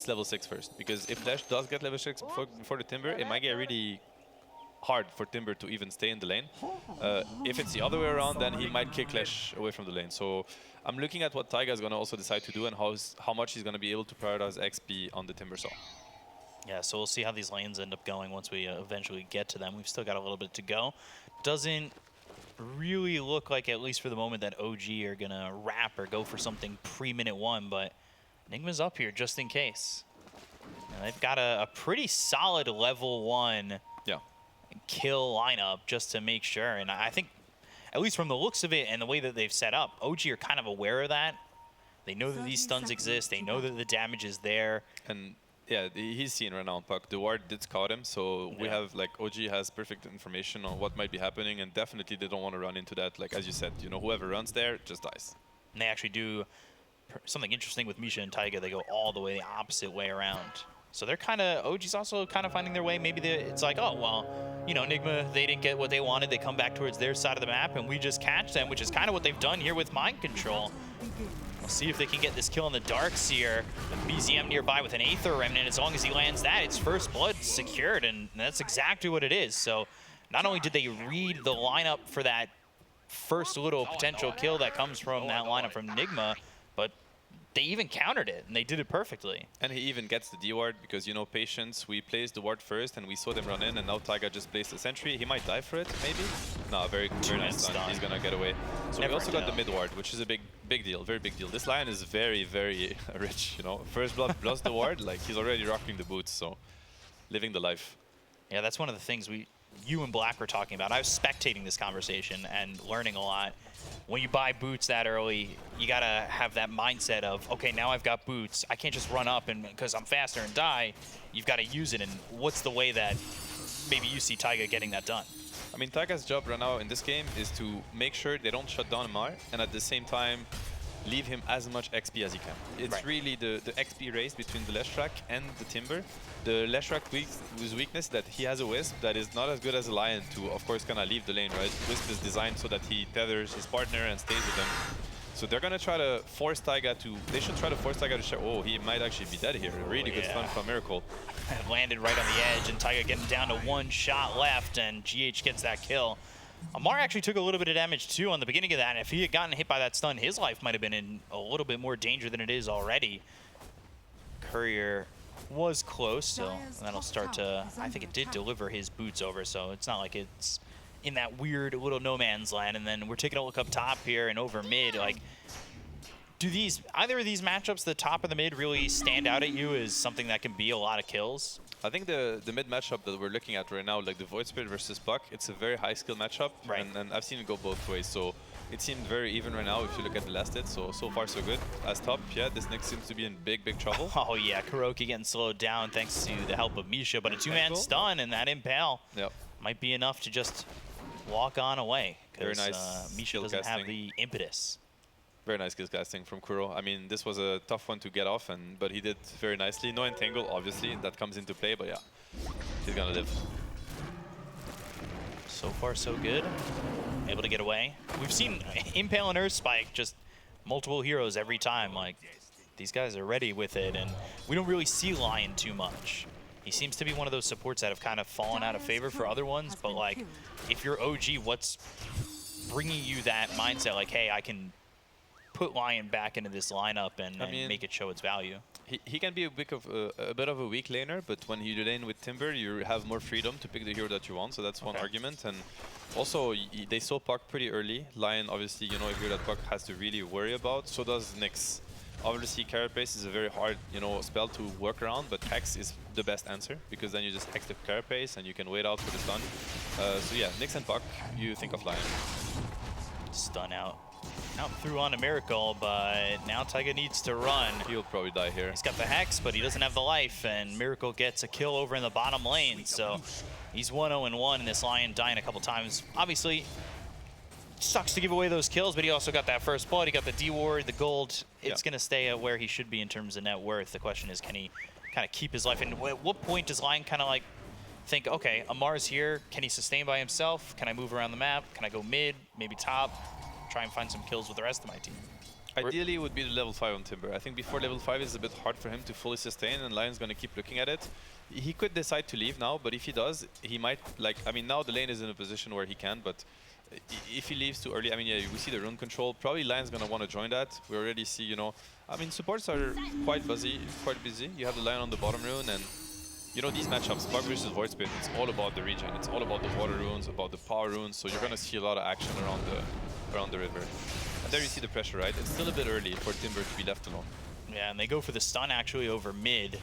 gets level 6 first. Because if Lash does get level 6 before the Timber, it might get really hard for Timber to even stay in the lane. If it's the other way around, then he might kick Lash away from the lane. So I'm looking at what Taiga is going to also decide to do and how much he's going to be able to prioritize XP on the Timber saw. Yeah, so we'll see how these lanes end up going once we eventually get to them. We've still got a little bit to go. Doesn't really look like, at least for the moment, that OG are going to wrap or go for something pre-minute 1, but Nigma's up here just in case. And they've got a pretty solid level 1 kill lineup just to make sure. And I think, at least from the looks of it and the way that they've set up, OG are kind of aware of that. They know that these stuns exist. They know that the damage is there. And yeah, he's seen right now on Puck. The ward did scout him, so we have, like, OG has perfect information on what might be happening, and definitely they don't want to run into that. Like, as you said, you know, whoever runs there just dies. And they actually do something interesting with Misha and Taiga. They go all the way the opposite way around. So they're kind of, OG's also kind of finding their way. Maybe it's like, oh, well, you know, Nigma, they didn't get what they wanted. They come back towards their side of the map, and we just catch them, which is kind of what they've done here with Mind Control. We'll see if they can get this kill in the Darkseer. The BZM nearby with an Aether Remnant. As long as he lands that, it's first blood secured, and that's exactly what it is. So not only did they read the lineup for that first little potential kill that comes from that lineup from Nigma, but they even countered it, and they did it perfectly. And he even gets the D ward because, you know, Patience, we placed the ward first and we saw them run in, and now Taiga just placed the sentry. He might die for it, maybe? No, very nice stun. He's gonna get away. So we also got the mid ward, which is a big deal, very big deal. This Lion is very, very rich, you know. First blood plus the ward, like, he's already rocking the boots, so living the life. Yeah, that's one of the things you and Black were talking about. I was spectating this conversation and learning a lot. When you buy boots that early, you gotta have that mindset of, okay, now I've got boots. I can't just run up and because I'm faster and die. You've got to use it. And what's the way that maybe you see Taiga getting that done? I mean, Taiga's job right now in this game is to make sure they don't shut down Mar, and at the same time leave him as much XP as he can. It's really the XP race between the Leshrac and the Timber. The Leshrac weakness that he has a Wisp that is not as good as a Lion to, of course, kind of leave the lane, right? Wisp is designed so that he tethers his partner and stays with him. So they're going to try to force Taiga to... They should try to force Taiga to share... Oh, he might actually be dead here. A really good stun from Miracle. Landed right on the edge, and Taiga getting down to 1 shot left, and GH gets that kill. Amar actually took a little bit of damage too on the beginning of that, and if he had gotten hit by that stun, his life might have been in a little bit more danger than it is already. Courier was close, so that'll start to... I think it did deliver his boots over, so it's not like it's in that weird little no man's land. And then we're taking a look up top here and over mid. Like, do either of these matchups, the top and the mid, really stand out at you as something that can be a lot of kills? I think the mid matchup that we're looking at right now, like the Void Spirit versus Puck, it's a very high skill matchup, and I've seen it go both ways. So it seemed very even right now if you look at the last hit. So far so good. As top, yeah, this Nyx seems to be in big trouble. Oh yeah, Kuroki getting slowed down thanks to the help of Misha, but a 2-man stun and that impale might be enough to just walk on away. Very nice. Misha doesn't have the impetus. Very nice skill casting from Kuro. I mean, this was a tough one to get off, but he did very nicely. No entangle, obviously, that comes into play, but yeah, he's gonna live. So far, so good. Able to get away. We've seen Impale and Earth Spike, just multiple heroes every time. Like, these guys are ready with it, and we don't really see Lion too much. He seems to be one of those supports that have kind of fallen out of favor for other ones, but like, if you're OG, what's bringing you that mindset? Like, hey, I can put Lion back into this lineup and make it show its value. He can be a bit of a weak laner, but when you lane with Timber, you have more freedom to pick the hero that you want, so that's one argument. And also, they saw Puck pretty early. Lion, obviously, you know, a hero that Puck has to really worry about. So does Nyx. Obviously, Carapace is a very hard, you know, spell to work around, but Hex is the best answer, because then you just Hex the Carapace and you can wait out for the stun. So yeah, Nyx and Puck, you think of Lion. Stun out through on a Miracle, but now Taiga needs to run. He'll probably die here. He's got the Hex, but he doesn't have the life, and Miracle gets a kill over in the bottom lane, so he's 1-0-1, and this Lion dying a couple times. Obviously, sucks to give away those kills, but he also got that first blood. He got the D-Ward, the gold. It's going to stay at where he should be in terms of net worth. The question is, can he kind of keep his life? And at what point does Lion kind of like think, okay, Amar's here. Can he sustain by himself? Can I move around the map? Can I go mid, maybe top? Try and find some kills with the rest of my team. Ideally, it would be the level 5 on Timber. I think before level 5 is a bit hard for him to fully sustain, and Lion's going to keep looking at it. He could decide to leave now, but if he does, he might, like, I mean, now the lane is in a position where he can, but if he leaves too early, I mean, yeah, we see the rune control. Probably Lion's going to want to join that. We already see, you know, I mean, supports are quite busy. You have the Lion on the bottom rune, and, you know, these matchups, Bug versus Void Spirit, it's all about the regen. It's all about the water runes, about the power runes, so you're going to see a lot of action around the river. And there you see the pressure, right? It's still a bit early for Timber to be left alone. Yeah, and they go for the stun actually over mid.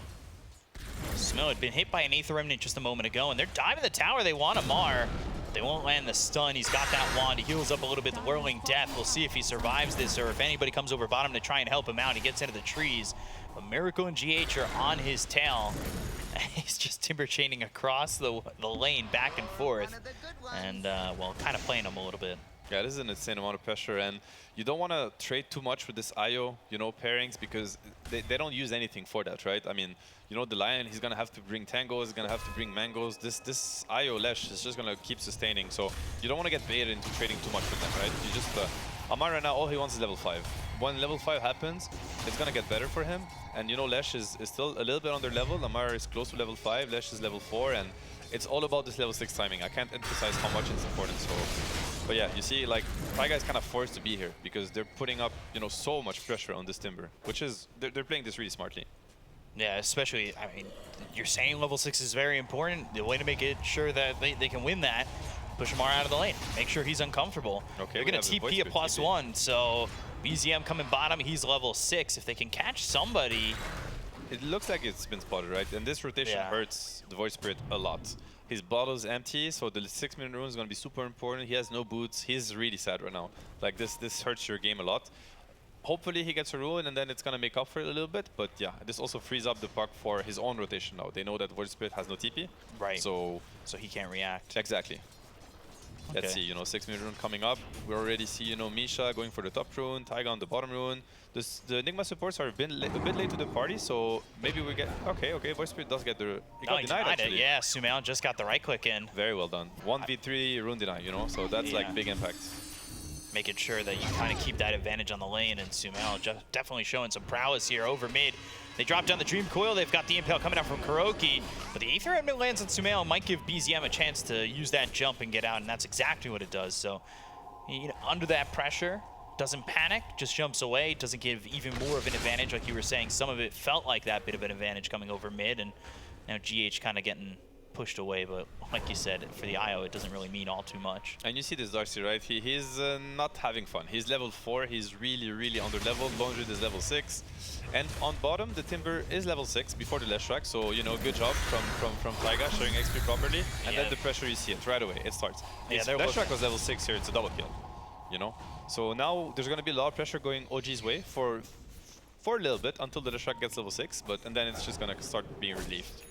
Sumail had been hit by an Aether Remnant just a moment ago, and they're diving the tower. They want Amar. They won't land the stun. He's got that wand. He heals up a little bit. The Whirling Death. We'll see if he survives this or if anybody comes over bottom to try and help him out. He gets into the trees. But Miracle and GH are on his tail. He's just timber chaining across the lane back and forth. And, well, kind of playing him a little bit. Yeah, this is an insane amount of pressure, and you don't want to trade too much with this IO, you know, pairings, because they don't use anything for that, right? I mean, you know, the Lion, he's going to have to bring tangos, he's going to have to bring mangoes. This IO Lesh is just going to keep sustaining, so you don't want to get baited into trading too much with them, right? You just, Amar right now, all he wants is level 5. When level 5 happens, it's going to get better for him, and, you know, Lesh is still a little bit under level. Amar is close to level 5, Lesh is level 4, and it's all about this level 6 timing. I can't emphasize how much it's important, so... But yeah, you see, like, Taiga is kind of forced to be here because they're putting up, you know, so much pressure on this Timber, which is, they're playing this really smartly. Yeah, especially, I mean, you're saying level 6 is very important. The way to make it sure that they can win that, push Amar out of the lane, make sure he's uncomfortable. Okay, they're going to TP a +1, so BZM coming bottom, he's level 6. If they can catch somebody... It looks like it's been spotted, right? And this rotation hurts the Void Spirit a lot. His bottle is empty, so the 6-minute rune is going to be super important. He has no boots. He's really sad right now. Like, this hurts your game a lot. Hopefully he gets a rune, and then it's going to make up for it a little bit. But yeah, this also frees up the puck for his own rotation now. They know that Void Spirit has no TP. Right. So he can't react. Exactly. Okay. Let's see, you know, 6-minute rune coming up. We already see, you know, Misha going for the top rune, Taiga on the bottom rune. The Nigma supports are a bit late to the party, so maybe we get... Okay, Void Spirit does get the... He got denied, actually. Yeah, Sumail just got the right click in. Very well done. 1v3 rune deny, you know, so that's like big impact. Making sure that you kind of keep that advantage on the lane, and Sumail just definitely showing some prowess here over mid. They drop down the Dream Coil. They've got the Impale coming out from Kuroki, but the Aether Remnant lands on Sumail might give BZM a chance to use that jump and get out, and that's exactly what it does. So, you know, under that pressure, doesn't panic, just jumps away, doesn't give even more of an advantage. Like you were saying, some of it felt like that bit of an advantage coming over mid, and now GH kind of getting pushed away, but like you said, for the IO, it doesn't really mean all too much. And you see this Darcy, right? He's not having fun. He's level 4. He's really under level. Laundry is level 6. And on bottom, the Timber is level 6 before the Lesh track. So, you know, good job from Taiga sharing XP properly. And then the pressure, you see it right away. It starts. If Lesh track was level 6 here, it's a double kill. You know? So now there's going to be a lot of pressure going OG's way for a little bit until the Lesh track gets level 6. And then it's just going to start being relieved.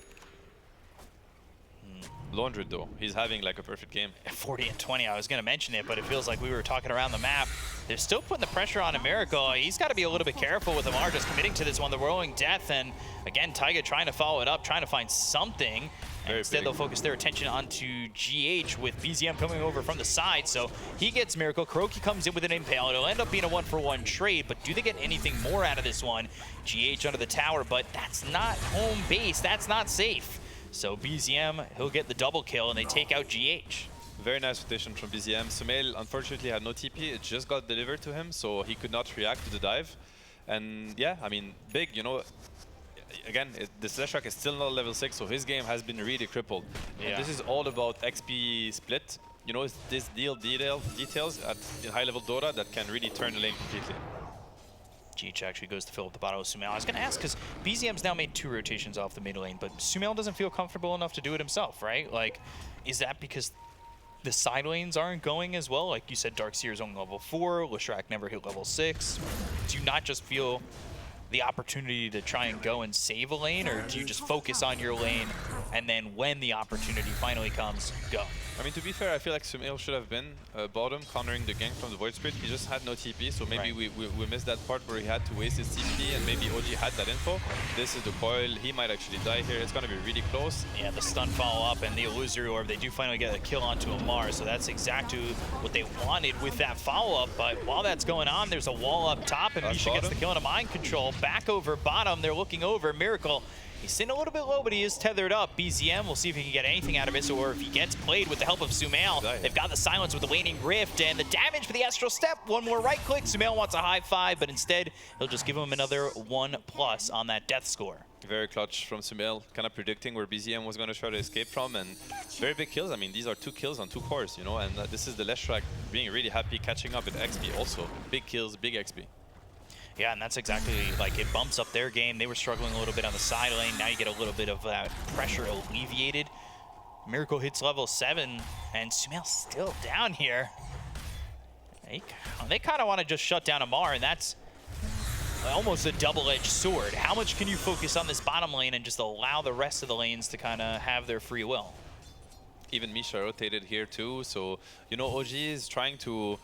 Laundry though, he's having like a perfect game. 40 and 20, I was going to mention it, but it feels like we were talking around the map. They're still putting the pressure on Miracle. He's got to be a little bit careful with Amar just committing to this one, the Whirling Death, and again, Taiga trying to follow it up, trying to find something. And instead they'll focus their attention onto GH with BZM coming over from the side, so he gets Miracle. Kuroki comes in with an Impale. It'll end up being a 1-for-1 trade, but do they get anything more out of this one? GH under the tower, but that's not home base. That's not safe. So BZM, he'll get the double kill, and they take out GH. Very nice rotation from BZM. Sumail, unfortunately, had no TP. It just got delivered to him, so he could not react to the dive. And yeah, I mean, big, you know. Again, the Slash Track is still not level 6, so his game has been really crippled. Yeah. And this is all about XP split. You know, it's this details in high-level Dota that can really turn the lane completely. GH actually goes to fill up the bottle with Sumail. I was going to ask, because BZM's now made 2 rotations off the mid lane, but Sumail doesn't feel comfortable enough to do it himself, right? Like, is that because the side lanes aren't going as well? Like you said, Darkseer is only level 4, Leshrac never hit level 6. Do you not just feel the opportunity to try and go and save a lane, or do you just focus on your lane and then when the opportunity finally comes, go? I mean, to be fair, I feel like Sumail should have been bottom, countering the gank from the Void Spirit. He just had no TP, so maybe we missed that part where he had to waste his TP, and maybe OG had that info. This is the coil. He might actually die here. It's going to be really close. Yeah, the stun follow-up and the illusory orb, they do finally get a kill onto Amar, so that's exactly what they wanted with that follow-up. But while that's going on, there's a wall up top, and Misha gets the kill into mind control. Back over bottom, they're looking over. Miracle, he's sitting a little bit low, but he is tethered up. BZM, we'll see if he can get anything out of it, or if he gets played with the help of Sumail. They've got the silence with the waning rift, and the damage for the astral step. One more right click. Sumail wants a high five, but instead, he'll just give him another 1+ on that death score. Very clutch from Sumail, kind of predicting where BZM was going to try to escape from, and very big kills. I mean, these are 2 kills on 2 cores, you know, and this is the Leshrac being really happy, catching up with XP also. Big kills, big XP. Yeah, and that's exactly, like, it bumps up their game. They were struggling a little bit on the side lane. Now you get a little bit of that pressure alleviated. Miracle hits level 7, and Sumail's still down here. They kind of want to just shut down Amar, and that's almost a double-edged sword. How much can you focus on this bottom lane and just allow the rest of the lanes to kind of have their free will? Even Misha rotated here too, so, you know, OG is trying to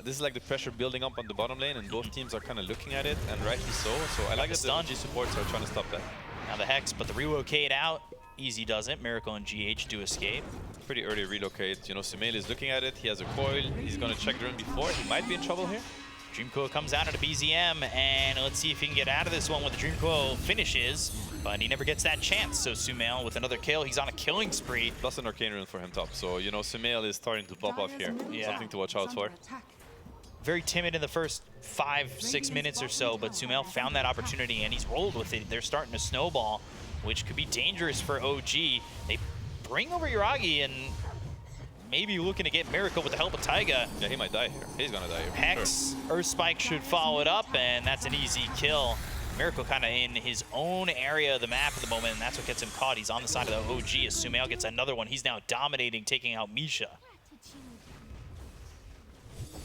this is like the pressure building up on the bottom lane, and both teams are kind of looking at it, and rightly so. So I like that the OG supports are trying to stop that. Now the Hex, but the relocate out, easy doesn't. Miracle and GH do escape. Pretty early relocate. You know, Sumail is looking at it. He has a coil. He's going to check the rune before. He might be in trouble here. Dream Coil comes out into BZM, and let's see if he can get out of this one when the Dream Coil finishes, but he never gets that chance. So Sumail with another kill. He's on a killing spree. Plus an Arcane Rune for him top. So, you know, Sumail is starting to pop off here. Yeah. Something to watch out for. Very timid in the first 5-6 minutes or so, but Sumail found that opportunity, and he's rolled with it. They're starting to snowball, which could be dangerous for OG. They bring over Yuragi, and maybe looking to get Miracle with the help of Taiga. Yeah, he might die here. He's gonna die here. Hex, Earth Spike should follow it up, and that's an easy kill. Miracle kind of in his own area of the map at the moment, and that's what gets him caught. He's on the side of the OG as Sumail gets another one. He's now dominating, taking out Misha.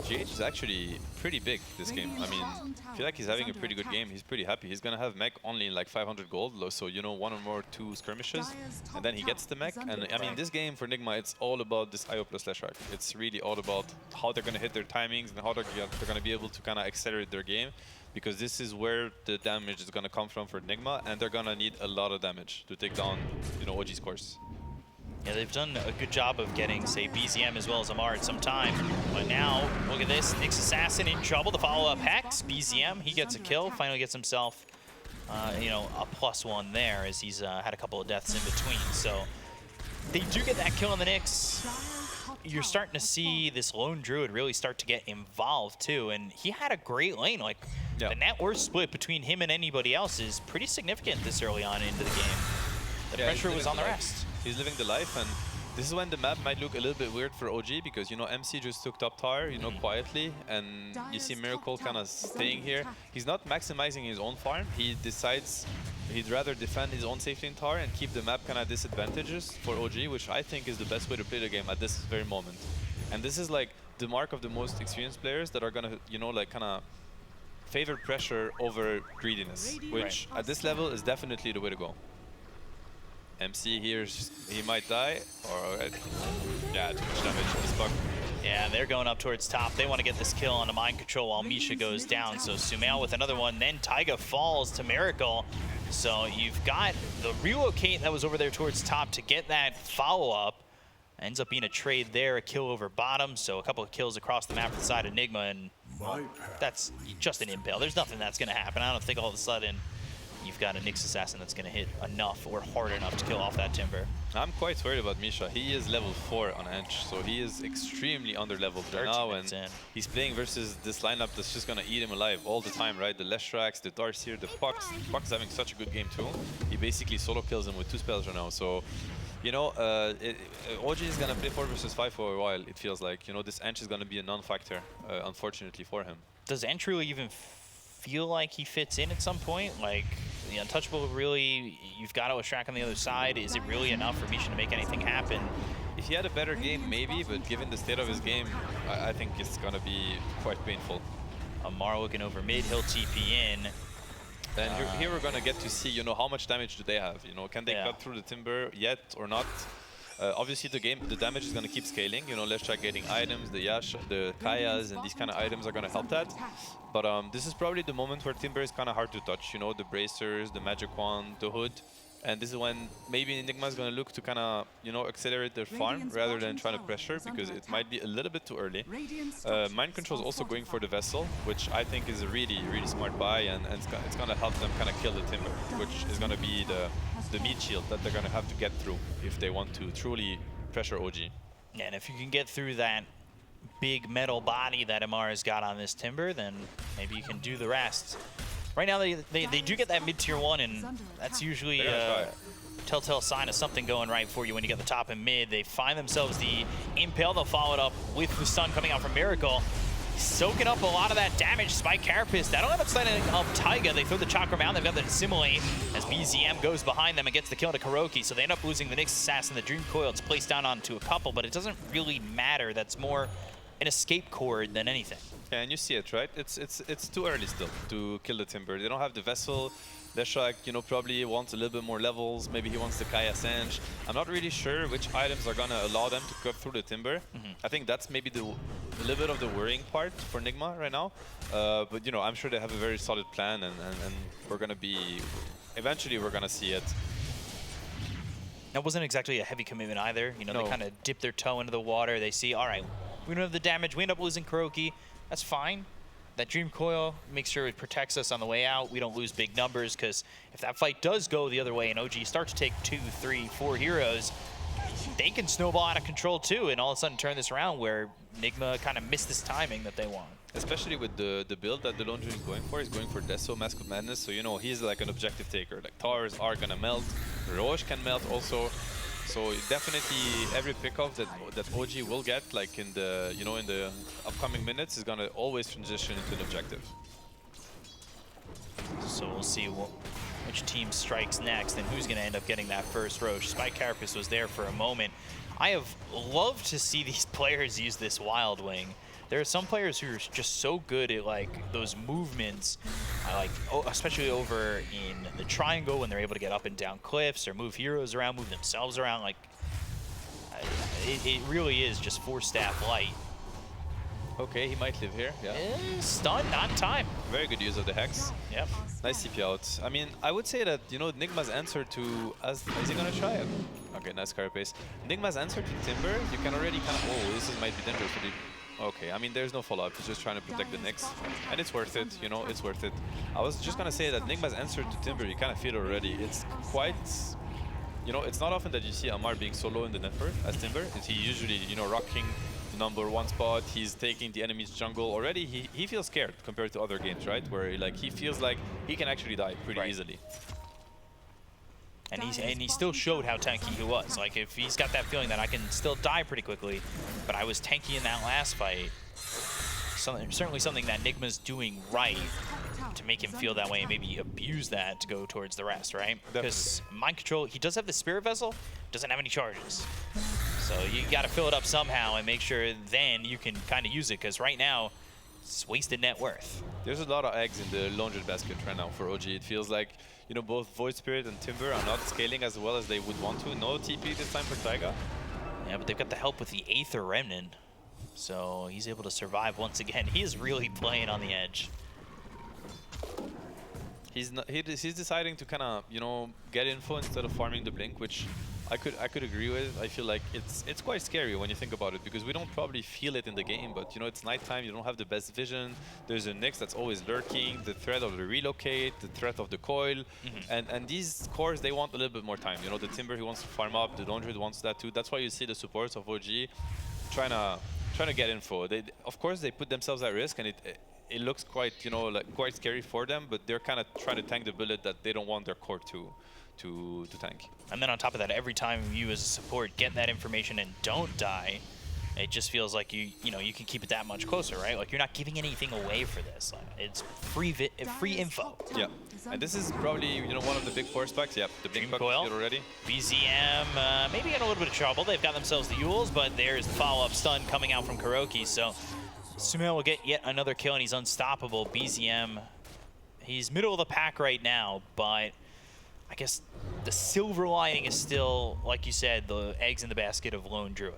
GH is actually pretty big this game. I mean, I feel like he's having a pretty good game. He's pretty happy. He's gonna have mech only in like 500 gold, so, you know, 1 or more 2 skirmishes, and then he gets the mech. And I mean, this game for Nigma, it's all about this IO plus Leshrac. It's really all about how they're gonna hit their timings and how they're gonna be able to kind of accelerate their game, because this is where the damage is gonna come from for Nigma, and they're gonna need a lot of damage to take down, you know, OG's course. Yeah, they've done a good job of getting, say, BZM as well as Amar at some time. But now, look at this. Nyx Assassin in trouble. The follow-up Hex. BZM, he gets a kill. Finally gets himself, you know, a +1 there, as he's had a couple of deaths in between. So they do get that kill on the Nyx. You're starting to see this lone druid really start to get involved too, and he had a great lane. Like, the net worth split between him and anybody else is pretty significant this early on into the game. The pressure was on the rest. He's living the life, and this is when the map might look a little bit weird for OG, because, you know, MC just took top tower, you know, quietly, and you see Miracle kind of staying here. He's not maximizing his own farm. He decides he'd rather defend his own safety in tower and keep the map kind of disadvantages for OG, which I think is the best way to play the game at this very moment. And this is like the mark of the most experienced players that are gonna, you know, like kind of favor pressure over greediness, which at this level is definitely the way to go. MC here, he might die, or yeah, too much damage on this buck. Yeah, they're going up towards top. They want to get this kill on the mind control while Misha goes down. So Sumail with another one, then Taiga falls to Miracle. So you've got the relocate that was over there towards top to get that follow-up. Ends up being a trade there, a kill over bottom. So a couple of kills across the map for the side of Nigma, and well, that's just an impale. There's nothing that's going to happen. I don't think all of a sudden you've got a Nyx Assassin that's going to hit enough or hard enough to kill off that Timber. I'm quite worried about Misha. He is level 4 on Ench, so he is extremely under-leveled right now, and he's playing versus this lineup that's just going to eat him alive all the time, right? The Leshracs, the Darcyr, the Pucks. Puck's having such a good game too. He basically solo kills him with 2 spells right now, so, you know, OG is going to play 4 versus 5 for a while, it feels like. You know, this Ench is going to be a non-factor, unfortunately for him. Does Ench really even feel like he fits in at some point? Like, the Untouchable really, you've got Oshrak on the other side. Is it really enough for Misha to make anything happen? If he had a better game, maybe, but given the state of his game, I think it's going to be quite painful. Amar looking over mid, he'll TP in. And here we're gonna get to see, you know, how much damage do they have? You know, can they cut through the Timber yet or not? Obviously, the damage is gonna keep scaling. You know, let's try getting items, the Yash, the Kayas, and these kind of items are gonna help that. But this is probably the moment where Timber is kind of hard to touch. You know, the bracers, the magic wand, the hood. And this is when maybe Nigma is going to look to kind of, you know, accelerate their farm rather than trying to pressure, because it might be a little bit too early. Mind Control is also going for the Vessel, which I think is a really, really smart buy, and it's going to help them kind of kill the Timber, which is going to be the meat shield that they're going to have to get through if they want to truly pressure OG. Yeah, and if you can get through that big metal body that Amar's got on this Timber, then maybe you can do the rest. Right now, they do get that mid-tier 1, and that's usually a telltale sign of something going right for you when you get the top and mid. They find themselves the Impale. They'll follow it up with the stun coming out from Miracle. Soaking up a lot of that damage. Spike Carapace, that'll end up setting up Taiga. They throw the Chakra Mound. They've got the Assimilate as BZM goes behind them and gets the kill to Kuroki. So they end up losing the Nyx Assassin, the Dream Coil. It's placed down onto a couple, but it doesn't really matter. That's more an escape cord than anything. Yeah, and you see it, right? It's too early still to kill the Timber. They don't have the Vessel. Leshak, you know, probably wants a little bit more levels. Maybe he wants the Kaya Sange. I'm not really sure which items are gonna allow them to cut through the Timber. I think that's maybe a little bit of the worrying part for Nigma right now. But you know, I'm sure they have a very solid plan, and we're gonna be eventually we're gonna see it. That wasn't exactly a heavy commitment either. You know, they kind of dip their toe into the water. They see, all right, we don't have the damage. We end up losing Kuroki. That's fine. That Dream Coil makes sure it protects us on the way out. We don't lose big numbers, because if that fight does go the other way and OG start to take 2, 3, 4 heroes, they can snowball out of control too, and all of a sudden turn this around where Nigma kind of missed this timing that they want. Especially with the build that the Lone Druid is going for. He's going for Deso, Mask of Madness, so you know he's like an objective taker. Like towers are gonna melt, Roche can melt also. So definitely every pickoff that OG will get, like in the in the upcoming minutes, is gonna always transition into an objective. So we'll see which team strikes next and who's gonna end up getting that first Roche. Spike Carapace was there for a moment. I have loved to see these players use this Wild Wing. There are some players who are just so good at like those movements, especially over in the triangle when they're able to get up and down cliffs or move heroes around, move themselves around. Like it really is just 4-staff light. Okay, he might live here. Yeah. Stun, not in time. Very good use of the Hex. Yep. Nice CP out. I mean, I would say that, you know, Nigma's answer to... Is he going to try it? Okay, nice Carapace. Nigma's answer to Timber, you can already kind of... Oh, this might be dangerous for the... Okay, I mean, there's no follow-up. He's just trying to protect the Nyx. And it's worth it, you know, it's worth it. I was just going to say that Nigma's answer to Timber, you kind of feel it already. It's quite... You know, it's not often that you see Amar being so low in the net worth as Timber. He usually, you know, rocking the #1 spot. He's taking the enemy's jungle already. He feels scared compared to other games, right? Where like he feels like he can actually die pretty easily. And he still showed how tanky he was. Like if he's got that feeling that I can still die pretty quickly, but I was tanky in that last fight. Certainly something that Nigma's doing right to make him feel that way and maybe abuse that to go towards the rest, right? Because Mind Control, he does have the Spirit Vessel, doesn't have any charges. So you got to fill it up somehow and make sure then you can kind of use it, because right now it's wasted net worth. There's a lot of eggs in the laundry basket right now for OG. It feels like, you know, both Void Spirit and Timber are not scaling as well as they would want to. No TP this time for Taiga. Yeah, but they've got the help with the Aether Remnant. So he's able to survive once again. He is really playing on the edge. He's deciding to kind of, you know, get info instead of farming the Blink, which I could agree with. I feel like it's quite scary when you think about it, because we don't probably feel it in the game, but you know, it's nighttime, you don't have the best vision. There's a Nyx that's always lurking, the threat of the relocate, the threat of the coil, and these cores, they want a little bit more time. You know, the Timber, he wants to farm up, the Laundry wants that too. That's why you see the supports of OG trying to get info. Of course they put themselves at risk, and it looks quite, you know, like quite scary for them, but they're kind of trying to tank the bullet that they don't want their core to tank. And then on top of that, every time you as a support get that information and don't die, it just feels like you can keep it that much closer, right? Like you're not giving anything away for this. Like, it's free info. Yeah, and this is probably, you know, one of the big force packs. Yeah, the big coil already. BZM maybe in a little bit of trouble. They've got themselves the Yules, but there's the follow-up stun coming out from Kuroki. So Sumail will get yet another kill, and he's unstoppable. BZM He's middle of the pack right now, but I guess the silver lining is still, like you said, the eggs in the basket of Lone Druid.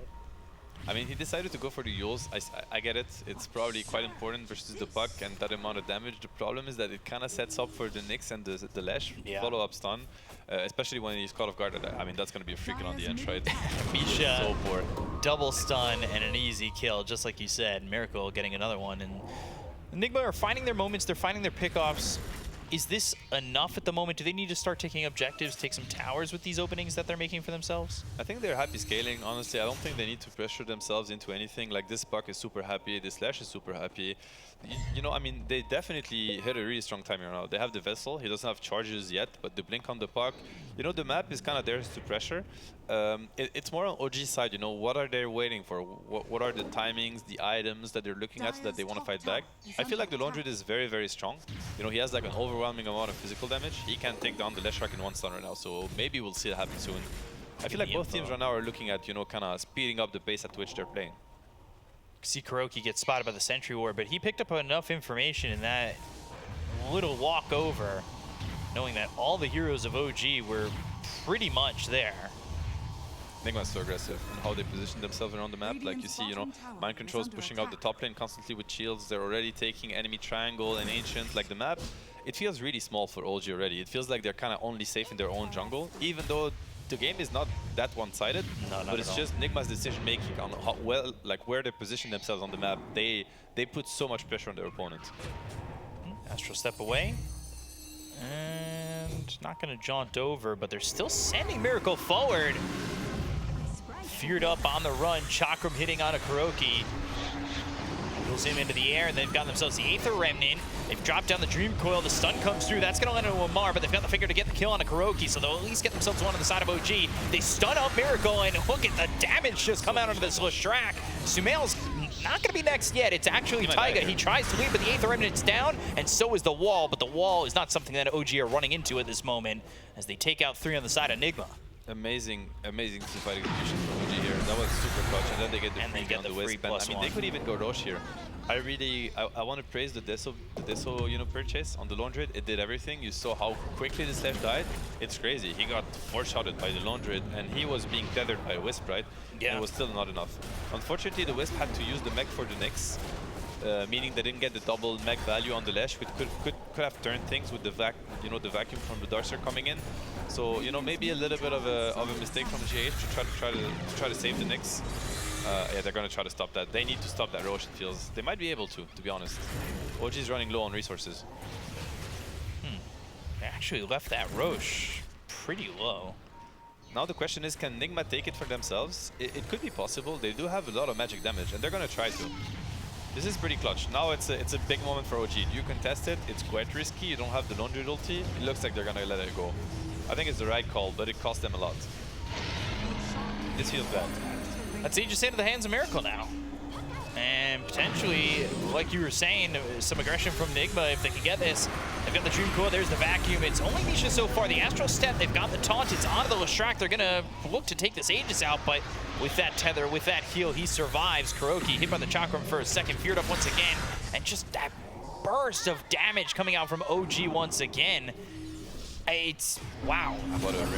I mean, he decided to go for the Yules. I get it. It's probably quite important versus the puck and that amount of damage. The problem is that it kind of sets up for the Nyx and the Lash follow-up stun, especially when he's caught off guard. I mean, that's going to be a freaking on the end, right? Misha, so poor. Double stun and an easy kill, just like you said. Miracle getting another one. And Nigma are finding their moments. They're finding their pickoffs. Is this enough at the moment? Do they need to start taking objectives, take some towers with these openings that they're making for themselves? I think they're happy scaling, honestly. I don't think they need to pressure themselves into anything. Like, this puck is super happy, this Slash is super happy. You know, I mean, they definitely hit a really strong timing right now. They have the Vessel, he doesn't have charges yet, but the blink on the puck, you know, the map is kind of theirs to pressure. It's more on OG's side, you know, what are they waiting for? What are the timings, the items that they're looking at so that they want to fight back? I feel like the Lone Druid is very, very strong. You know, he has like an overwhelming amount of physical damage. He can take down the Leshrac in one stun right now, so maybe we'll see it happen soon. I feel like both teams right now are looking at, you know, kind of speeding up the pace at which they're playing. See KuroKy get spotted by the Sentry Ward, but he picked up enough information in that little walk over, knowing that all the heroes of OG were pretty much there. Nigma's so aggressive and how they position themselves around the map. Like you see, you know, Mind Control's pushing out the top lane constantly with shields. They're already taking enemy triangle and ancient. Like the map, it feels really small for OG already. It feels like they're kind of only safe in their own jungle, even though the game is not that one-sided. But it's just Nigma's decision making on how well, like where they position themselves on the map. They put so much pressure on their opponent. Astral step away. And not going to jaunt over, but they're still sending Miracle forward. Feared up on the run, Chakram hitting on a KuroKy. Pulls him into the air, and they've got themselves the Aether Remnant. They've dropped down the Dream Coil, the stun comes through, that's gonna land on Amar, but they've got the finger to get the kill on a KuroKy, so they'll at least get themselves one on the side of OG. They stun up Miracle, and look at the damage just come out onto this Leshrac. Sumail's not gonna be next yet, it's actually Taiga. He tries to leave, but the Aether Remnant's down, and so is the wall, but the wall is not something that OG are running into at this moment, as they take out 3 on the side of Nigma. Amazing teamfight execution from OG here. That was super clutch, and then they get the free on the waistband. I mean, they could even go Roche here. I want to praise the Deso, you know, purchase on the Lone Druid. It did everything. You saw how quickly the Slash died. It's crazy. He got four-shotted by the Lone Druid, and he was being tethered by a Wisp, right? Yeah. And it was still not enough. Unfortunately, the Wisp had to use the mech for the Nyx, meaning they didn't get the double mech value on the Lash, which could have turned things with the the vacuum from the Darkseer coming in. So, you know, maybe a little bit of a mistake from GH to try to save the Nyx. Yeah, they're gonna try to stop that. They need to stop that Roche, it feels. They might be able to be honest. OG's running low on resources. They actually left that Roche pretty low. Now the question is, can Nigma take it for themselves? It could be possible. They do have a lot of magic damage, and they're gonna try to. This is pretty clutch. Now it's a big moment for OG. You contest it. It's quite risky. You don't have the Lone Druid ulti. It looks like they're gonna let it go. I think it's the right call, but it cost them a lot. This feels bad. That's Aegis into the hands of Miracle now. And potentially, like you were saying, some aggression from Nigma if they can get this. They've got the Dream Coil, there's the vacuum. It's only Misha so far. The Astral Step, they've got the taunt. It's onto the Leshrac. They're gonna look to take this Aegis out, but with that tether, with that heal, he survives. KuroKy hit by the Chakram for a second, feared up once again, and just that burst of damage coming out from OG once again. It's, wow.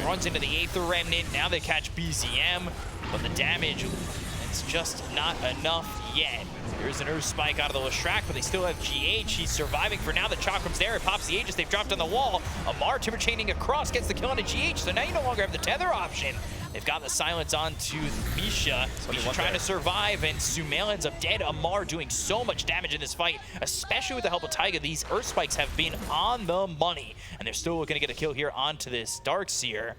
Runs into the Aether Remnant, now they catch BZM, but the damage, it's just not enough yet. There's an Earth Spike out of the Leshrac, but they still have GH. He's surviving for now. The Chakram's there. It pops the Aegis. They've dropped on the wall. Amar timber chaining across, gets the kill on a GH, so now you no longer have the tether option. They've got the silence onto Misha. Misha trying to survive, and Sumail ends up dead. Amar doing so much damage in this fight, especially with the help of Taiga. These Earth Spikes have been on the money, and they're still going to get a kill here onto this Darkseer,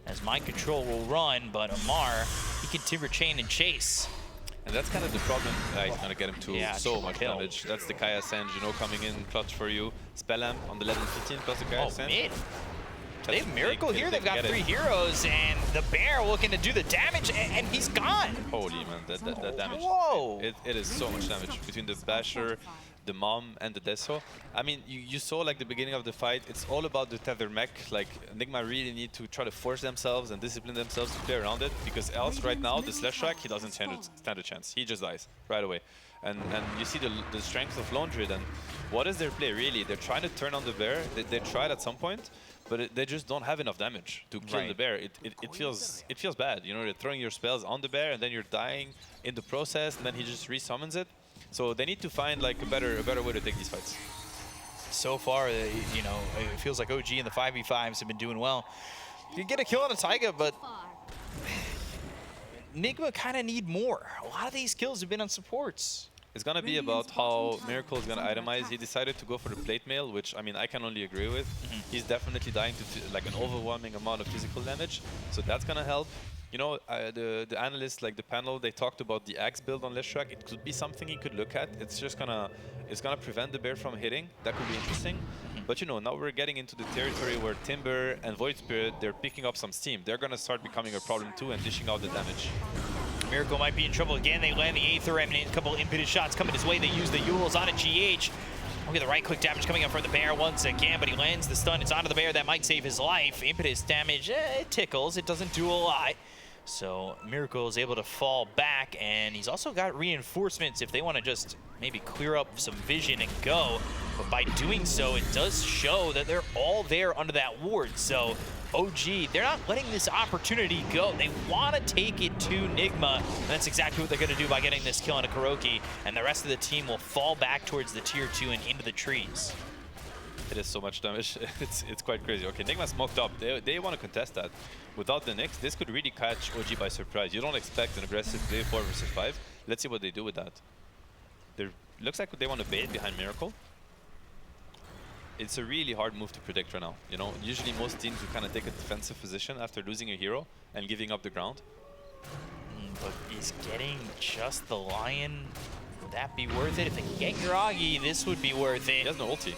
as Mind Control will run, but Amar, he can timber chain and chase. And that's kind of the problem. He's going to get him to so much damage. That's the Kaya Sand, you know, coming in clutch for you. Spell Amp on the level 15 plus the Kaya Sand. Mid. They have Miracle here. They've got 3 heroes, and the Bear looking to do the damage, and he's gone. Holy man, that damage. Whoa! It is so much damage between the Basher, the mom and the Deso. I mean, you saw like the beginning of the fight, it's all about the tether mech. Like Nigma really need to try to force themselves and discipline themselves to play around it, because else right now the slash track, he doesn't stand a chance. He just dies right away. And you see the strength of Laundred, and what is their play really? They're trying to turn on the bear. They tried at some point, but they just don't have enough damage to kill the bear. It feels bad. You know, you're throwing your spells on the bear and then you're dying in the process, and then he just resummons it. So they need to find like a better way to take these fights. So far, you know, it feels like OG and the 5v5s have been doing well. You get a kill on a Taiga, but Nigma kind of need more. A lot of these kills have been on supports. It's going to be about how Miracle is going to itemize. He decided to go for the plate mail, which, I mean, I can only agree with. He's definitely dying to like an overwhelming amount of physical damage, so that's going to help. You know, the analysts, like the panel, they talked about the axe build on Leshrac. It could be something he could look at. It's just it's gonna prevent the bear from hitting. That could be interesting. But you know, now we're getting into the territory where Timber and Void Spirit, they're picking up some steam. They're gonna start becoming a problem too and dishing out the damage. Miracle might be in trouble again. They land the Aether Remnant. A couple impetus shots coming his way. They use the Yules on a GH. Look at the right click damage coming up from the bear once again, but he lands the stun. It's onto the bear. That might save his life. Impetus damage, it tickles. It doesn't do a lot. So Miracle is able to fall back, and he's also got reinforcements if they want to just maybe clear up some vision and go. But by doing so, it does show that they're all there under that ward. So OG, they're not letting this opportunity go. They want to take it to Nigma, and that's exactly what they're going to do by getting this kill on a Kuroki, and the rest of the team will fall back towards the tier 2 and into the trees. It is so much damage. It's quite crazy. Okay, Nigma smoked up. They want to contest that. Without the Nyx, this could really catch OG by surprise. You don't expect an aggressive play 4 versus 5. Let's see what they do with that. Looks like they want to bait behind Miracle. It's a really hard move to predict right now. You know, usually most teams will kind of take a defensive position after losing a hero and giving up the ground. But he's getting just the Lion. Would that be worth it? If they can get Yuragi, this would be worth it. He has no ulti.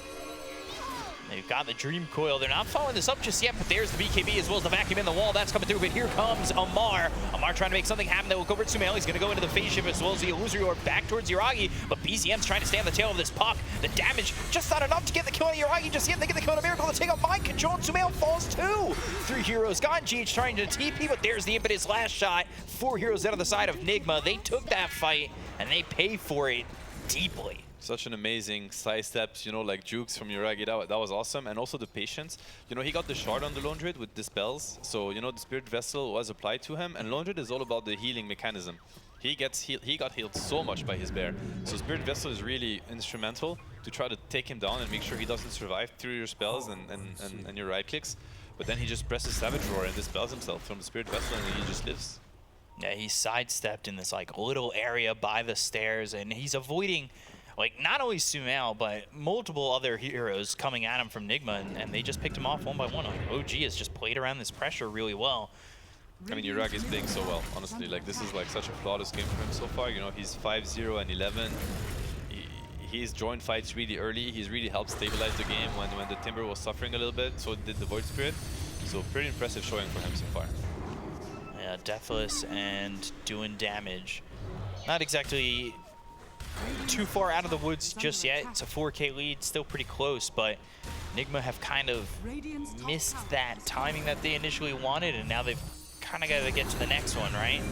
They've got the Dream Coil. They're not following this up just yet, but there's the BKB as well as the vacuum in the wall. That's coming through, but here comes Amar. Amar trying to make something happen. They will go over to Sumail. He's going to go into the phase shift as well as the illusory orb back towards Yuragi, but BZM's trying to stay on the tail of this puck. The damage just not enough to get the kill on Yuragi just yet. They get the kill on a Miracle to take out Mind Control, and Sumail falls too. 3 heroes gone. GH trying to TP, but there's the impetus last shot. 4 heroes out of the side of Nigma. They took that fight, and they pay for it deeply. Such an amazing side steps, you know, like jukes from Yuragi. That was awesome. And also the patience. You know, he got the shard on the Laundred with dispels. So, you know, the Spirit Vessel was applied to him. And Laundred is all about the healing mechanism. He got healed so much by his bear. So Spirit Vessel is really instrumental to try to take him down and make sure he doesn't survive through your spells and your right clicks. But then he just presses Savage Roar and dispels himself from the Spirit Vessel, and he just lives. Yeah, he sidestepped in this like little area by the stairs, and he's avoiding like not only Sumail, but multiple other heroes coming at him from Nigma, and they just picked him off one by one. OG has just played around this pressure really well. I mean, Yuragi is playing so well, honestly. Like, this is like such a flawless game for him so far. You know, he's 5-0 and 11. He's joined fights really early. He's really helped stabilize the game when the Timber was suffering a little bit. So did the Void Spirit. So pretty impressive showing for him so far. Yeah, Deathless and doing damage. Not exactly too far out of the woods just yet. It's a 4K lead, still pretty close, but Nigma have kind of missed that timing that they initially wanted, and now they've kind of got to get to the next one, right?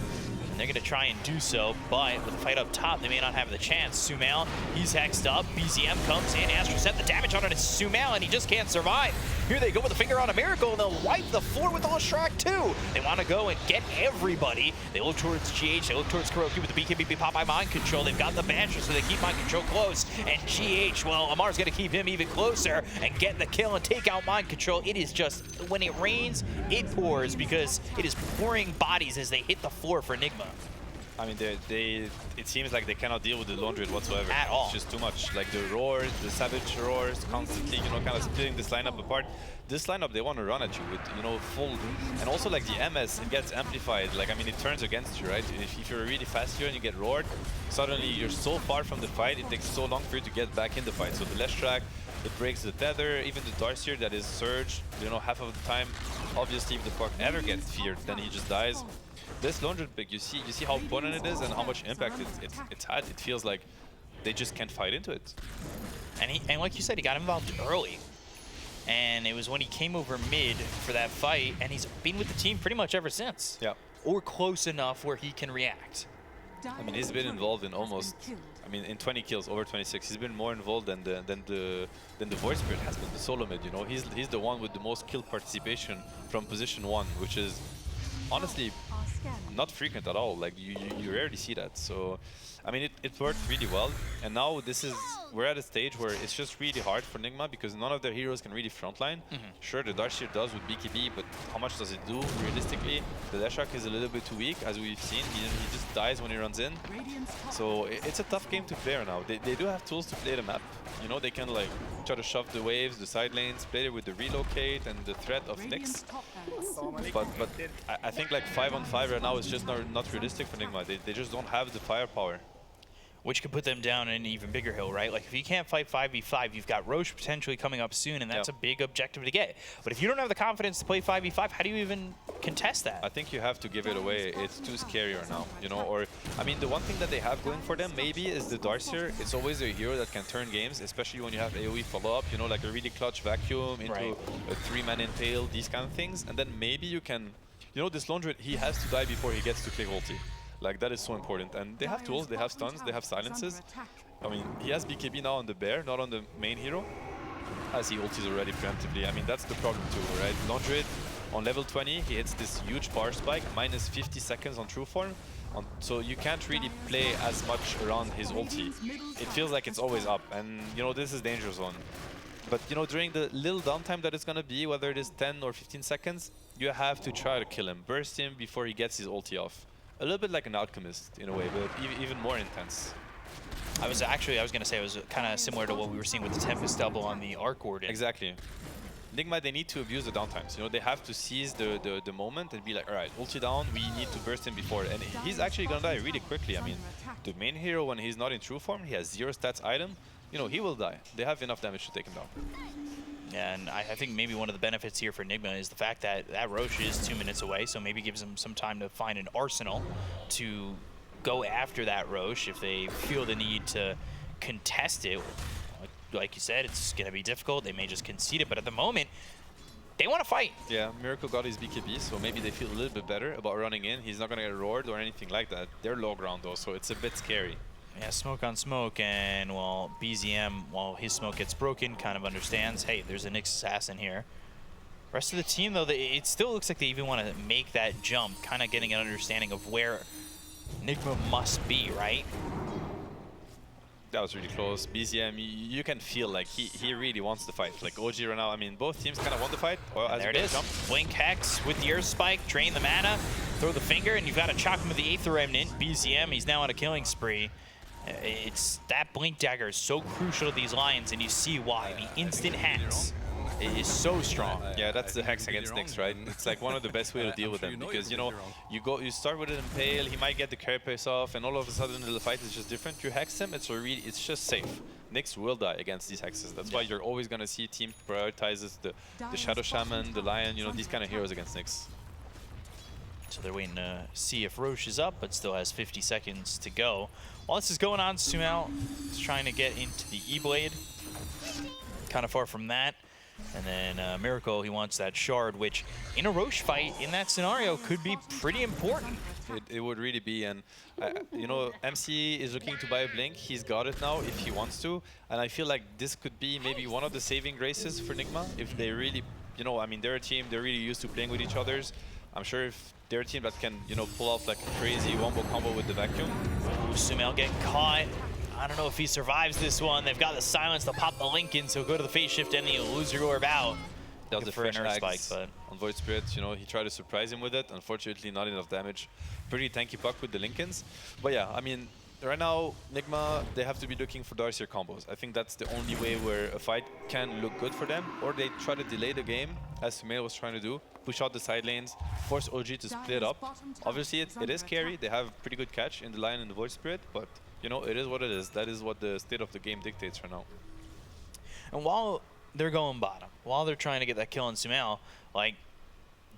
And they're going to try and do so, but with the fight up top, they may not have the chance. Sumail, he's hexed up. BZM comes in. Astro set the damage on it. It's Sumail, and he just can't survive. Here they go with a finger on a Miracle, and they'll wipe the floor with the Leshrac too. They want to go and get everybody. They look towards GH. They look towards Kuroki with the BKB Popeye Mind Control. They've got the Bansher, so they keep Mind Control close. And GH, well, Amar's going to keep him even closer and get the kill and take out Mind Control. It is just, when it rains, it pours, because it is pouring bodies as they hit the floor for Nigma. I mean, it seems like they cannot deal with the Laundred whatsoever. At all. It's just too much. Like the roars, the Savage roars, constantly, you know, kind of splitting this lineup apart. This lineup, they want to run at you with, you know, full... And also, like, the MS, it gets amplified. Like, I mean, it turns against you, right? If you're a really fast hero and you get roared, suddenly you're so far from the fight, it takes so long for you to get back in the fight. So the Leshrac, it breaks the tether. Even the Darkseer that is surged, you know, half of the time. Obviously, if the puck ever gets feared, then he just dies. This Laundred pick, you see how potent it is and how much impact it's had. It feels like they just can't fight into it. And like you said, he got involved early. And it was when he came over mid for that fight, and he's been with the team pretty much ever since. Yeah. Or close enough where he can react. I mean, he's been involved in almost, I mean, in 20 kills, over 26. He's been more involved than the Void Spirit has been, the solo mid, you know. He's the one with the most kill participation from position 1, which is honestly not frequent at all. Like, you rarely see that. So, I mean, it worked really well. And now we're at a stage where it's just really hard for Nigma because none of their heroes can really frontline. Sure, the Darkseer does with BKB, but how much does it do realistically? The Leshrac is a little bit too weak, as we've seen. He just dies when he runs in. So it's a tough game to play right now. They do have tools to play the map. You know, they can like try to shove the waves, the side lanes, play it with the relocate and the threat of Nyx. But I think like 5-on-5 right now is just not realistic for Nigma. They just don't have the firepower. Which could put them down in an even bigger hill, right? Like, if you can't fight 5v5, you've got Roche potentially coming up soon, and that's a big objective to get. But if you don't have the confidence to play 5v5, how do you even contest that? I think you have to give it away. It's too scary right now, you know? Or, I mean, the one thing that they have going for them maybe is the Darkseer. It's always a hero that can turn games, especially when you have AoE follow-up, you know, like a really clutch vacuum into a 3-man impale, these kind of things. And then maybe you can, you know, this Laundry, he has to die before he gets to click ulti. Like, that is so important. And they have tools, they have stuns, they have silences. I mean, he has BKB now on the bear, not on the main hero, as he ultis already preemptively. I mean, that's the problem too, right? Laundry, on level 20, he hits this huge power spike, minus 50 seconds on true form. So you can't really play as much around his ulti. It feels like it's always up, and, you know, this is danger zone. But, you know, during the little downtime that it's going to be, whether it is 10 or 15 seconds, you have to try to kill him, burst him before he gets his ulti off. A little bit like an Alchemist in a way, but even more intense. I was going to say it was kind of similar to what we were seeing with the Tempest double on the Arc Warden. Exactly. Nigma, they need to abuse the downtimes. You know, they have to seize the moment and be like, all right, ulti down, we need to burst him before. And he's actually going to die really quickly. I mean, the main hero, when he's not in true form, he has 0 stats item. You know, he will die. They have enough damage to take him down. And I think maybe one of the benefits here for Nigma is the fact that Roche is 2 minutes away, so maybe gives them some time to find an arsenal to go after that Roche if they feel the need to contest it. Like you said, it's going to be difficult. They may just concede it, but at the moment, they want to fight. Yeah, Miracle got his BKB, so maybe they feel a little bit better about running in. He's not going to get roared or anything like that. They're low ground though, so it's a bit scary. Yeah, smoke on smoke, and well, BZM, while his smoke gets broken, kind of understands, hey, there's a Nyx assassin here. Rest of the team, though, it still looks like they even want to make that jump, kind of getting an understanding of where Nigma must be, right? That was really close. BZM, you can feel like he really wants to fight. Like OG right now, I mean, both teams kind of want to fight. As there it is. Jump. Blink Hex with the Earth Spike, drain the mana, throw the finger, and you've got to chalk him with the Aether Remnant. BZM, he's now on a killing spree. It's that Blink Dagger is so crucial to these Lions, and you see why. The instant Hex is so strong. Yeah, that's the Hex against Nyx, right? It's like one of the best way to deal with them because, you know, you start with an Impale, he might get the carapace off, and all of a sudden the fight is just different. You Hex him, it's just safe. Nyx will die against these Hexes. That's why you're always going to see team prioritizes the Shadow Shaman, the Lion, you know, these kind of heroes against Nyx. So they're waiting to see if Roche is up, but still has 50 seconds to go. While this is going on, Sumail is trying to get into the E-Blade. Kind of far from that. And then Miracle, he wants that Shard, which in a Roche fight, in that scenario, could be pretty important. It would really be, and you know, MC is looking to buy a Blink. He's got it now if he wants to, and I feel like this could be maybe one of the saving graces for Nigma if they really, you know, I mean, they're a team, they're really used to playing with each others. I'm sure if they're a team that can, you know, pull off like a crazy wombo combo with the vacuum. Ooh, Sumail getting caught. I don't know if he survives this one. They've got the silence to pop the link in, so go to the phase shift and the illusory orb out. That was the for an Earth Spike, but on Void Spirit, you know, he tried to surprise him with it. Unfortunately, not enough damage. Pretty tanky puck with the Linkens. But yeah, I mean, right now, Nigma, they have to be looking for Darkseer combos. I think that's the only way where a fight can look good for them. Or they try to delay the game, as Sumail was trying to do. Push out the side lanes, force OG to split up. Obviously, it is scary. They have pretty good catch in the Lion and the Void Spirit, but you know, it is what it is. That is what the state of the game dictates right now. And while they're going bottom, while they're trying to get that kill on Sumail, like,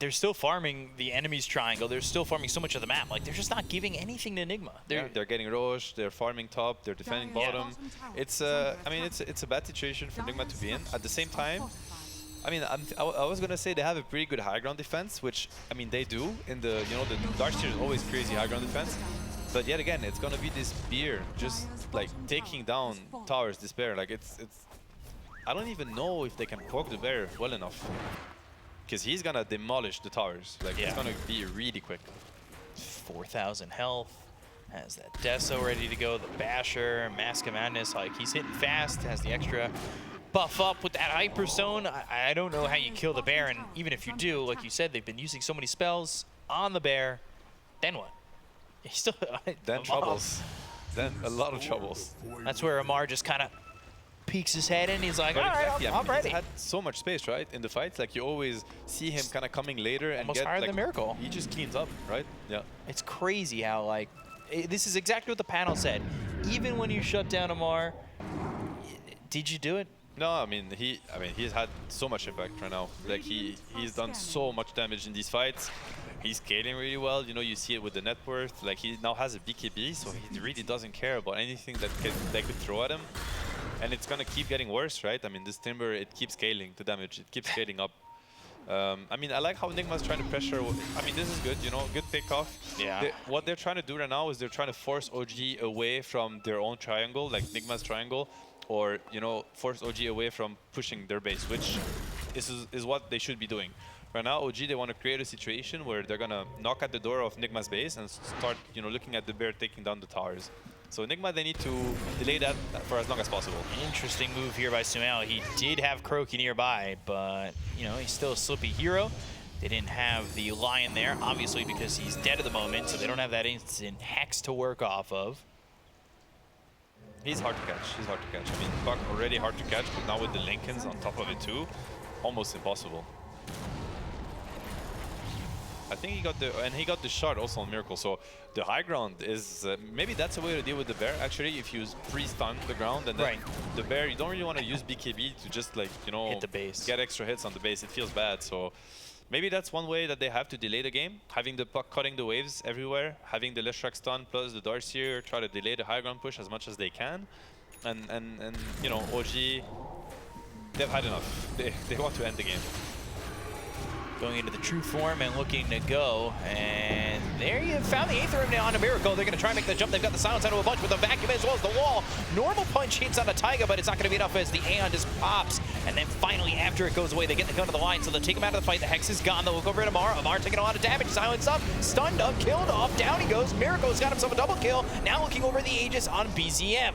they're still farming the enemy's triangle. They're still farming so much of the map. Like, they're just not giving anything to Nigma. They're getting Roche, they're farming top, they're defending bottom. It's I mean, it's a bad situation for Nigma to be in. At the same time, I mean, I was gonna say they have a pretty good high ground defense, which I mean they do. In the the Dark Tier is always crazy high ground defense, but yet again, it's gonna be this beer just like taking down towers. This bear, like it's. I don't even know if they can poke the bear well enough, because he's gonna demolish the towers. Like it's gonna be really quick. 4,000 health. Has that Deso ready to go. The Basher, Mask of Madness, like he's hitting fast. Has the extra buff up with that Hyperstone. I don't know how you kill the bear, and even if you do, like you said, they've been using so many spells on the bear. Then what? He's still then troubles. Then a lot of troubles. That's where Amar just kind of peeks his head in. He's like, all right, exactly. I'm ready. He's had so much space, right, in the fights. Like you always see him kind of coming later and almost get higher like than Miracle. He just cleans up, right? Yeah. It's crazy how like this is exactly what the panel said. Even when you shut down Amar, did you do it? No, I mean he's had so much impact right now. Like he's done so much damage in these fights. He's scaling really well. You see it with the net worth. Like he now has a BKB, so he really doesn't care about anything that they could throw at him. And it's gonna keep getting worse, right? I mean, this Timber, it keeps scaling the damage. It keeps scaling up. I mean, I like how Nigma's trying to pressure. I mean, this is good, good pickoff. Yeah. What they're trying to do right now is they're trying to force OG away from their own triangle, like Nigma's triangle, or force OG away from pushing their base, which is what they should be doing. Right now, OG, they want to create a situation where they're gonna knock at the door of Nigma's base and start, looking at the bear taking down the towers. So Nigma, they need to delay that for as long as possible. Interesting move here by Sumail. He did have Croaky nearby, but he's still a slippy hero. They didn't have the Lion there, obviously because he's dead at the moment, so they don't have that instant Hex to work off of. He's hard to catch. He's hard to catch. I mean, Buck already hard to catch, but now with the Lincolns on top of it too, almost impossible. I think he got the shot also on Miracle. So the high ground is maybe that's a way to deal with the bear. Actually, if you pre-stun the ground and then the bear, you don't really want to use BKB to just like hit the base, get extra hits on the base. It feels bad. So maybe that's one way that they have to delay the game. Having the puck cutting the waves everywhere, having the Leshrac stun plus the Darkseer, try to delay the high ground push as much as they can, and OG, they've had enough. They want to end the game. Going into the true form and looking to go. And there you found the Aether Rim on a Miracle. They're going to try and make the jump. They've got the silence onto a bunch with the vacuum as well as the wall. Normal punch hits on a Taiga, but it's not going to be enough as the Aeon just pops. And then finally, after it goes away, they get the gun to the line. So they'll take him out of the fight. The Hex is gone. They'll look over at Amar. Amar taking a lot of damage. Silenced up, stunned up, killed off. Down he goes. Miracle's got himself a double kill. Now looking over the Aegis on BZM.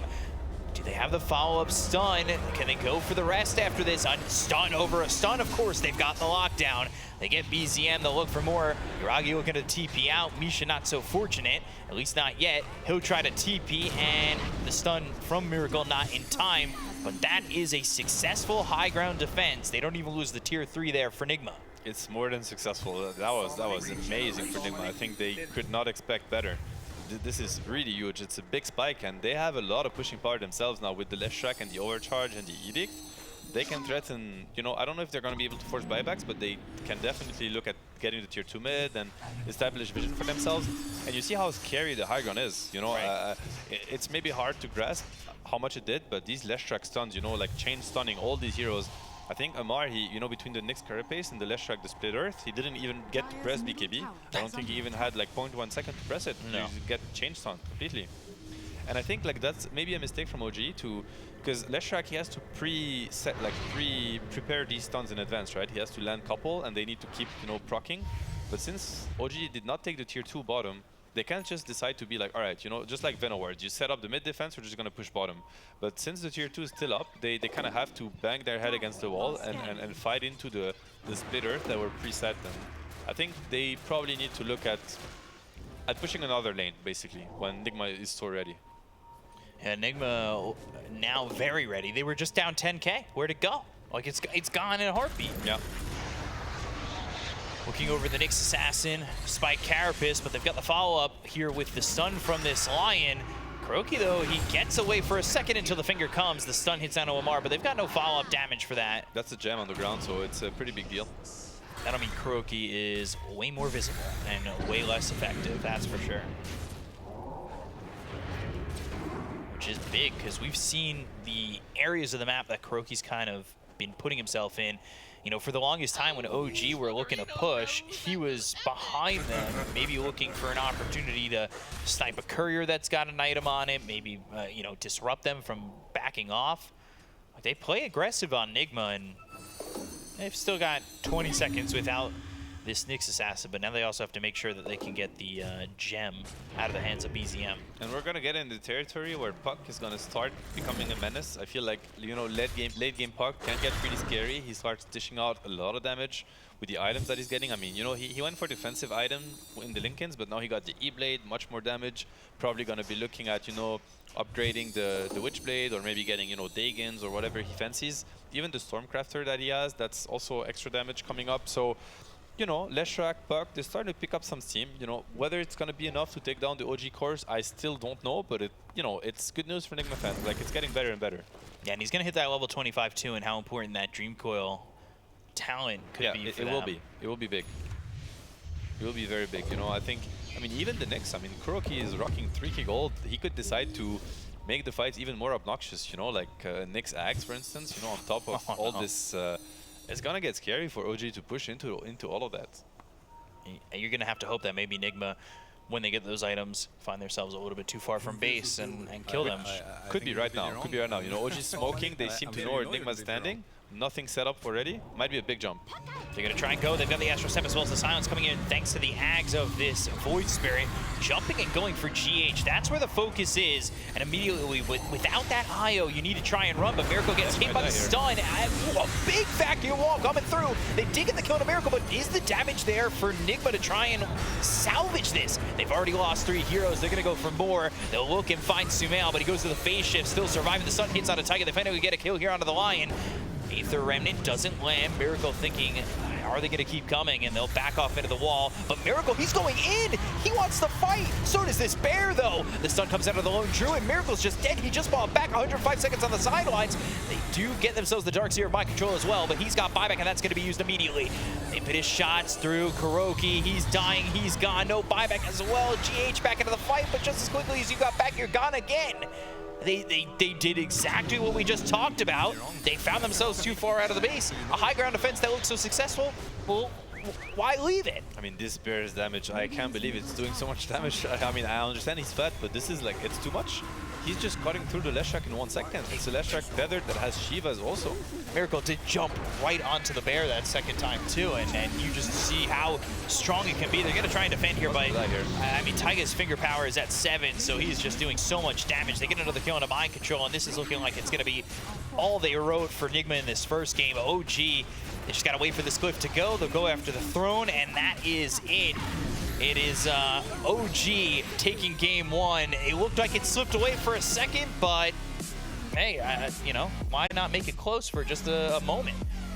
Do they have the follow-up stun? Can they go for the rest after this? A stun over a stun, of course. They've got the lockdown. They get BZM, they'll look for more. Yuragi looking to TP out. Misha not so fortunate, at least not yet. He'll try to TP, and the stun from Miracle not in time. But that is a successful high ground defense. They don't even lose the tier 3 there for Nigma. It's more than successful. That was amazing for Nigma. I think they could not expect better. This is really huge. It's a big spike, and they have a lot of pushing power themselves now with the Leshrac and the Overcharge and the Edict. They can threaten, I don't know if they're going to be able to force buybacks, but they can definitely look at getting the tier 2 mid and establish vision for themselves. And you see how scary the high ground is, it's maybe hard to grasp how much it did, but these Leshrac stuns, like chain stunning all these heroes. I think Amar, between the Nyx Carapace and the Leshrac, the Split Earth, he didn't even get to press BKB. I don't think he even had like 0.1 second to press it to get chain stun completely. And I think like that's maybe a mistake from OG because Leshrac, he has to prepare these stuns in advance, right? He has to land couple and they need to keep, proccing. But since OG did not take the tier 2 bottom, they can't just decide to be like, all right, just like Venowards, you set up the mid defense, we're just going to push bottom. But since the tier 2 is still up, they kind of have to bang their head against the wall and fight into the Split Earth that were preset. And I think they probably need to look at pushing another lane, basically, when Nigma is so ready. Yeah, Nigma now very ready. They were just down 10K. Where'd it go? Like, it's gone in a heartbeat. Yeah. Looking over the Nyx Assassin, Spike Carapace, but they've got the follow-up here with the stun from this Lion. Croaky, though, he gets away for a second until the finger comes. The stun hits down to Amar, but they've got no follow-up damage for that. That's a gem on the ground, so it's a pretty big deal. That'll mean Kuroki is way more visible and way less effective, that's for sure. Which is big, because we've seen the areas of the map that Kuroki's kind of been putting himself in. You know, for the longest time when OG were looking to push, he was behind them, maybe looking for an opportunity to snipe a courier that's got an item on it, maybe, you know, disrupt them from backing off. They play aggressive on Nigma, and they've still got 20 seconds without this Nyx assassin, but now they also have to make sure that they can get the gem out of the hands of BZM. And we're gonna get in the territory where Puck is gonna start becoming a menace. I feel like, you know, late game Puck can get pretty scary. He starts dishing out a lot of damage with the items that he's getting. I mean, you know, he went for defensive item in the Lincolns, but now he got the E-Blade, much more damage. Probably gonna be looking at, you know, upgrading the Witchblade, or maybe getting, you know, Dagons or whatever he fancies. Even the Stormcrafter that he has, that's also extra damage coming up. So, you know, Leshrac, Puck, they're starting to pick up some steam. You know, whether it's going to be enough to take down the OG cores, I still don't know, but it, you know, it's good news for Nigma fans. Like, it's getting better and better. Yeah, and he's going to hit that level 25 too, and how important that Dream Coil talent could be for them. It will be. It will be big. It will be very big. You know, I think, I mean, even the Nyx, I mean, Kuroki is rocking 3k gold. He could decide to make the fights even more obnoxious, you know, like Nyx Axe, for instance, you know, on top of all this. It's gonna get scary for OG to push into all of that. And you're gonna have to hope that maybe Nigma, when they get those items, find themselves a little bit too far from base and kill them. Could be right now. Could be right now. You know, OG smoking. They seem to know where Nigma's standing. Nothing set up already. Might be a big jump. They're going to try and go. They've got the Astro Step as well as the Silence coming in thanks to the Ags of this Void Spirit. Jumping and going for GH. That's where the focus is. And immediately, without that IO, you need to try and run. But Miracle gets hit by the stun. A big vacuum wall coming through. They did get the kill to Miracle, but is the damage there for Nigma to try and salvage this? They've already lost 3 heroes. They're going to go for more. They'll look and find Sumail, but he goes to the phase shift, still surviving. The stun hits on a Tiger. They finally get a kill here onto the Lion. Aether Remnant doesn't land. Miracle thinking, are they going to keep coming? And they'll back off into the wall. But Miracle, he's going in. He wants to fight. So does this bear, though. The stun comes out of the lone Druid. Miracle's just dead. He just fought back 105 seconds on the sidelines. They do get themselves the Darkseer by control as well, but he's got buyback, and that's going to be used immediately. They put his shots through Kuroki. He's dying. He's gone. No buyback as well. GH back into the fight, but just as quickly as you got back, you're gone again. They did exactly what we just talked about. They found themselves too far out of the base. A high ground defense that looks so successful, well, why leave it? I mean, this bear's damage, I can't believe it's doing so much damage. I mean, I understand he's fat, but this is like, it's too much. He's just cutting through the Leshrac in 1 second. It's a Leshrac feathered that has Shivas also. Miracle did jump right onto the bear that second time too, and you just see how strong it can be. They're going to try and defend here, but I mean, Taiga's finger power is at 7, so he's just doing so much damage. They get another kill into mind control, and this is looking like it's going to be all they wrote for Nigma in this first game. OG, they just got to wait for this glyph to go. They'll go after the throne, and that is it. It is OG taking game 1. It looked like it slipped away for a second, but hey, you know, why not make it close for just a moment?